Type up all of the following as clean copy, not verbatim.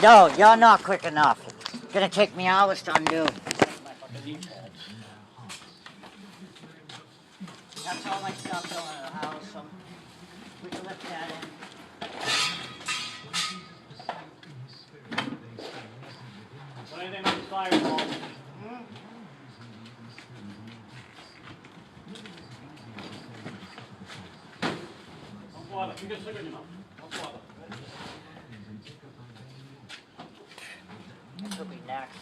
No, you're not quick enough. It's gonna take me hours to undo. That's all my stuff going to the house, so we can lift that in. What do you think of the firewall? Don't bother. You get sick in your mouth. Don't bother. This will be next.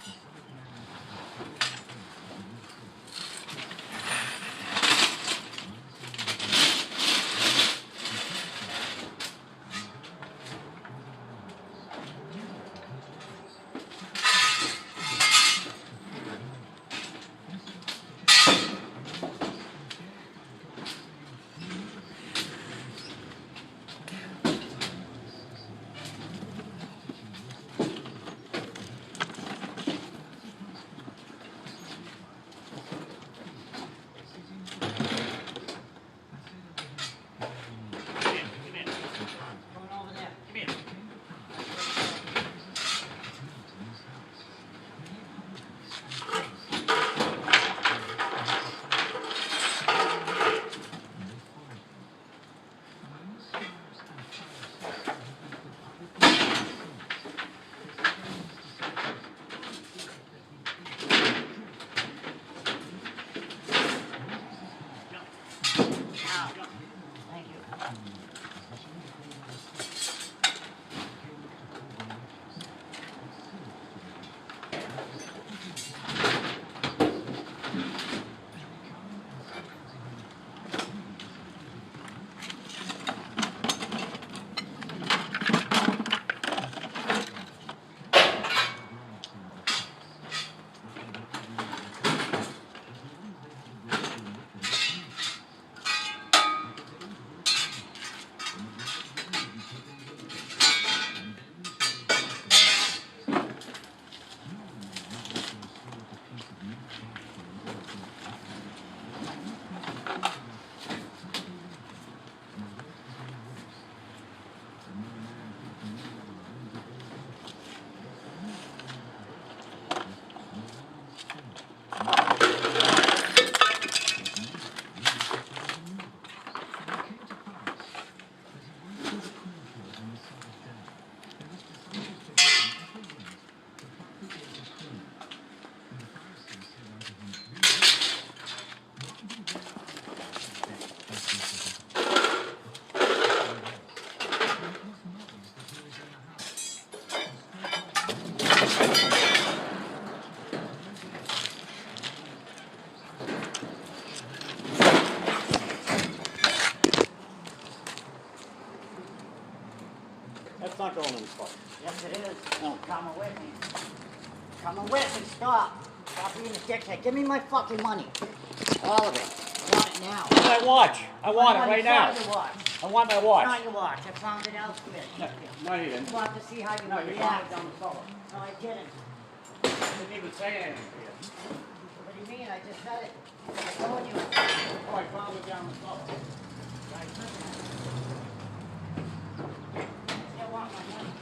That's not going in the spot. Yes, it is. No. Come with me. Come with me. Stop. Stop being a dickhead. Give me my fucking money. All of it. I want it now. My watch. I want it right now. Your watch. I want my watch. Not your watch. I found it elsewhere. No, you didn't. I want to see how you No, you found react. it down the cellar. No, I didn't. I didn't even say anything to you. What do you mean? I just said it. I told you. Oh, I found it down the cellar. I still want my money.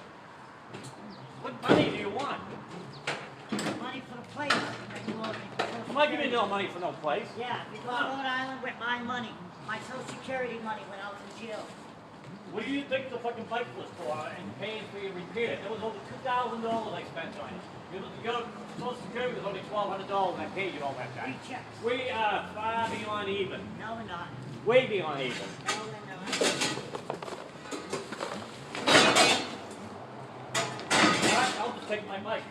What money do you want? Money for the place that you owe me. I'm not giving you no money for no place. Yeah, you go to Rhode Island with my money. My Social Security money when I was in jail. What do you think the fucking bike was for and paying for your repair? It was over $2,000 I spent on it. You got Social Security was only $1,200 and I paid you all that time. 3 checks. We are far beyond even. No, we're not. Way beyond even. No, we're not. Alright, I'll just take my bike.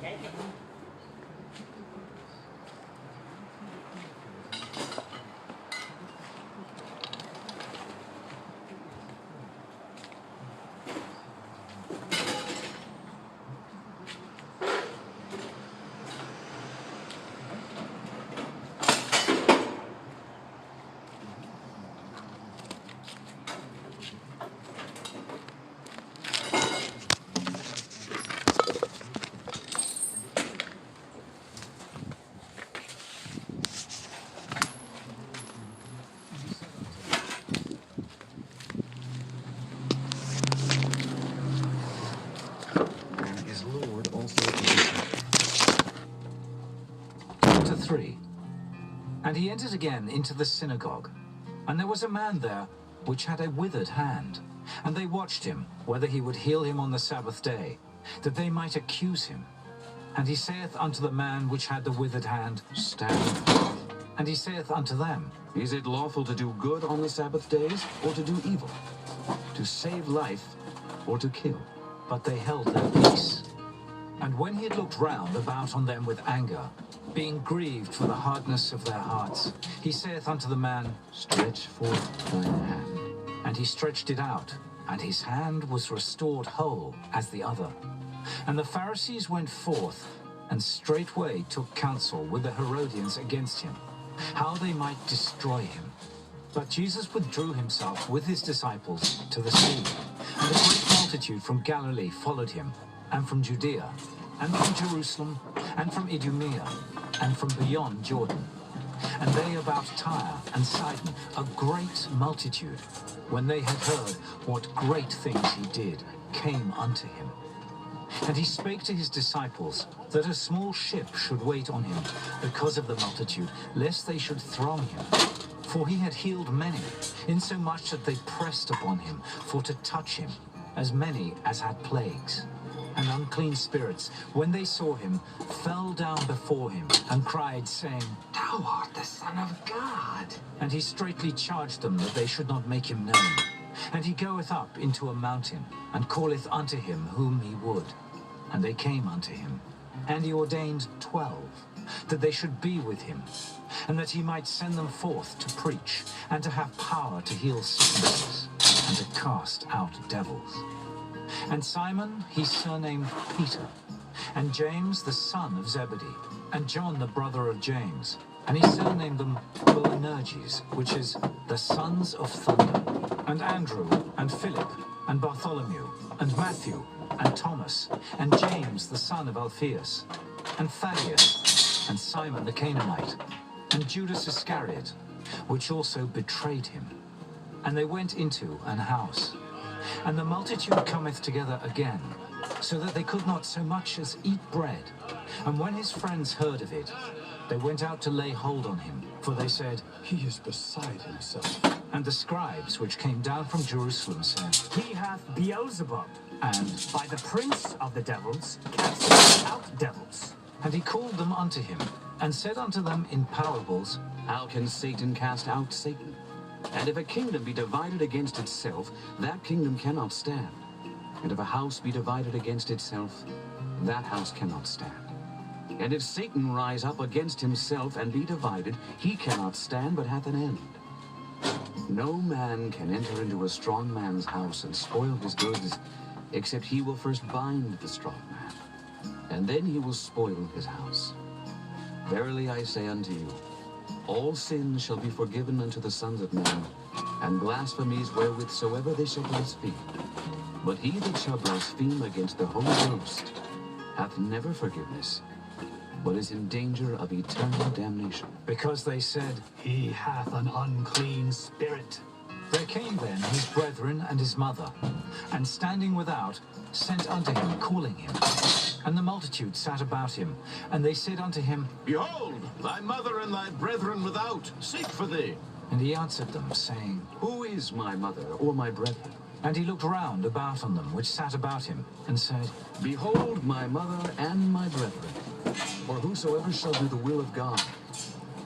Take it. Chapter 3. And he entered again into the synagogue, and there was a man there which had a withered hand. And they watched him, whether he would heal him on the Sabbath day, that they might accuse him. And he saith unto the man which had the withered hand, Stand. And he saith unto them, Is it lawful to do good on the Sabbath days, or to do evil? To save life, or to kill? But they held their peace. And when he had looked round about on them with anger, being grieved for the hardness of their hearts, he saith unto the man, Stretch forth thine hand. And he stretched it out, and his hand was restored whole as the other. And the Pharisees went forth, and straightway took counsel with the Herodians against him, how they might destroy him. But Jesus withdrew himself with his disciples to the sea, and a great multitude from Galilee followed him, and from Judea, and from Jerusalem, and from Idumea, and from beyond Jordan. And they about Tyre and Sidon, a great multitude, when they had heard what great things he did, came unto him. And he spake to his disciples that a small ship should wait on him because of the multitude, lest they should throng him. For he had healed many, insomuch that they pressed upon him for to touch him, as many as had plagues. And unclean spirits, when they saw him, fell down before him, and cried, saying, Thou art the Son of God. And he straitly charged them that they should not make him known. And he goeth up into a mountain, and calleth unto him whom he would. And they came unto him. And he ordained 12, that they should be with him, and that he might send them forth to preach, and to have power to heal sicknesses, and to cast out devils. And Simon he surnamed Peter, and James the son of Zebedee, and John the brother of James, and he surnamed them Boanerges, which is the sons of thunder, and Andrew, and Philip, and Bartholomew, and Matthew, and Thomas, and James the son of Alphaeus, and Thaddeus, and Simon the Canaanite, and Judas Iscariot, which also betrayed him. And they went into an house. And the multitude cometh together again, so that they could not so much as eat bread. And when his friends heard of it, they went out to lay hold on him, for they said, He is beside himself. And the scribes which came down from Jerusalem said, He hath Beelzebub, and by the prince of the devils casteth out devils. And he called them unto him, and said unto them in parables, How can Satan cast out Satan? And if a kingdom be divided against itself, that kingdom cannot stand. And if a house be divided against itself, that house cannot stand. And if Satan rise up against himself and be divided, he cannot stand, but hath an end. No man can enter into a strong man's house and spoil his goods, except he will first bind the strong man, and then he will spoil his house. Verily I say unto you, all sins shall be forgiven unto the sons of men, and blasphemies wherewith soever they shall blaspheme. But he that shall blaspheme against the Holy Ghost hath never forgiveness, but is in danger of eternal damnation. because they said, He hath an unclean spirit. There came then his brethren and his mother, and standing without, sent unto him, calling him. And the multitude sat about him, and they said unto him, Behold, thy mother and thy brethren without seek for thee. And he answered them, saying, Who is my mother or my brethren? And he looked round about on them which sat about him, and said, Behold my mother and my brethren. For whosoever shall do the will of God,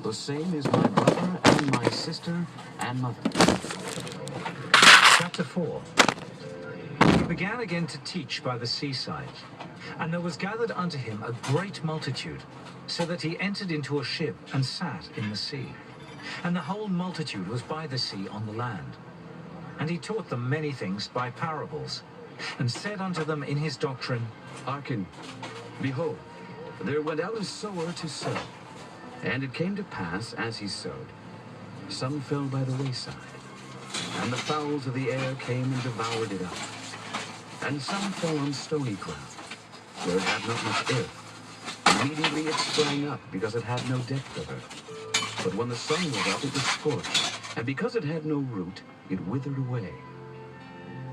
the same is my brother and my sister and mother. Chapter 4. He began again to teach by the seaside, and there was gathered unto him a great multitude, so that he entered into a ship and sat in the sea. And the whole multitude was by the sea on the land. And he taught them many things by parables, and said unto them in his doctrine, Hearken, behold, there went out a sower to sow. And it came to pass, as he sowed, some fell by the wayside, and the fowls of the air came and devoured it up. And some fell on stony ground, where it had not much earth. Immediately it sprang up, because it had no depth of earth. But when the sun was up, it was scorched, and because it had no root, it withered away.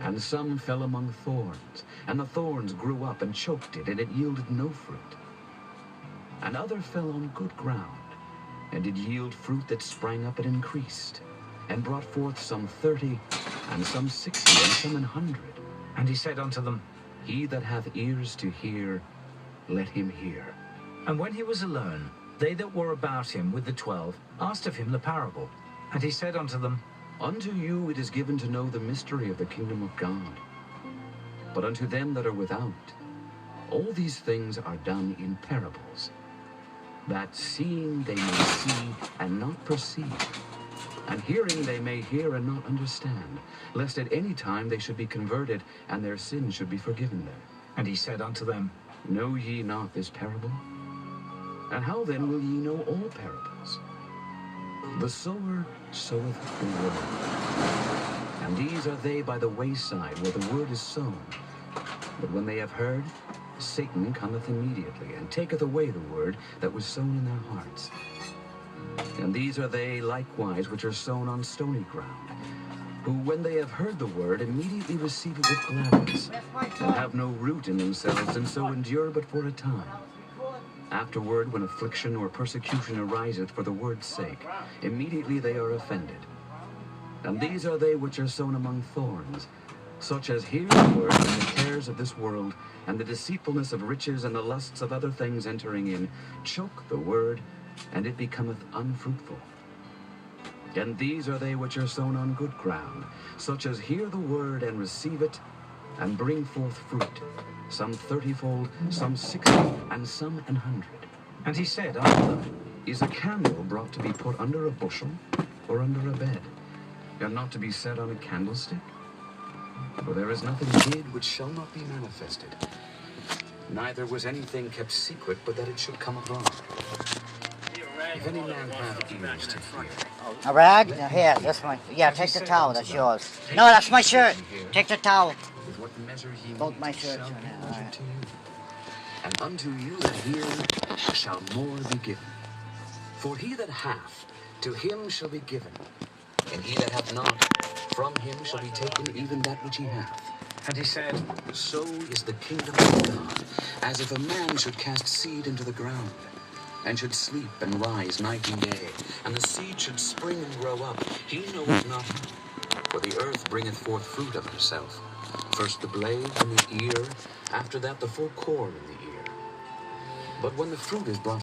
And some fell among thorns, and the thorns grew up and choked it, and it yielded no fruit. And other fell on good ground, and did yield fruit that sprang up and increased, and brought forth some 30, and some 60, and some 100. And he said unto them, He that hath ears to hear, let him hear. And when he was alone, they that were about him with the 12 asked of him the parable. And he said unto them, Unto you it is given to know the mystery of the kingdom of God. But unto them that are without, all these things are done in parables, that seeing they may see and not perceive, and hearing they may hear and not understand, lest at any time they should be converted, and their sins should be forgiven them. and he said unto them, Know ye not this parable? And how then will ye know all parables? The sower soweth the word. And these are they by the wayside, where the word is sown. But when they have heard, Satan cometh immediately, and taketh away the word that was sown in their hearts. And these are they likewise which are sown on stony ground, who, when they have heard the word, immediately receive it with gladness, and have no root in themselves, and so endure but for a time. Afterward, when affliction or persecution ariseth for the word's sake, immediately they are offended. And these are they which are sown among thorns, such as hear the word, and the cares of this world, and the deceitfulness of riches, and the lusts of other things entering in, choke the word, and it becometh unfruitful. And these are they which are sown on good ground, such as hear the word, and receive it, and bring forth fruit, some 30-fold, some 60, and some 100. And he said unto them, Is a candle brought to be put under a bushel, or under a bed, and not to be set on a candlestick? For there is nothing hid which shall not be manifested, neither was anything kept secret, but that it should come abroad. If any man have ears to hear, A rag? No, here, this one. Yeah, take the towel, that's yours. No, that's my shirt. Take the towel. with what measure ye Both mete my shall shirts be are now, measured alright. to you. And unto you that hear shall more be given. For he that hath, to him shall be given, and he that hath not, from him shall be taken even that which he hath. and he said, So is the kingdom of God, as if a man should cast seed into the ground, and should sleep and rise night and day, and the seed should spring and grow up, he knoweth not how. For the earth bringeth forth fruit of herself, first the blade and the ear, after that the full corn in the ear. But when the fruit is brought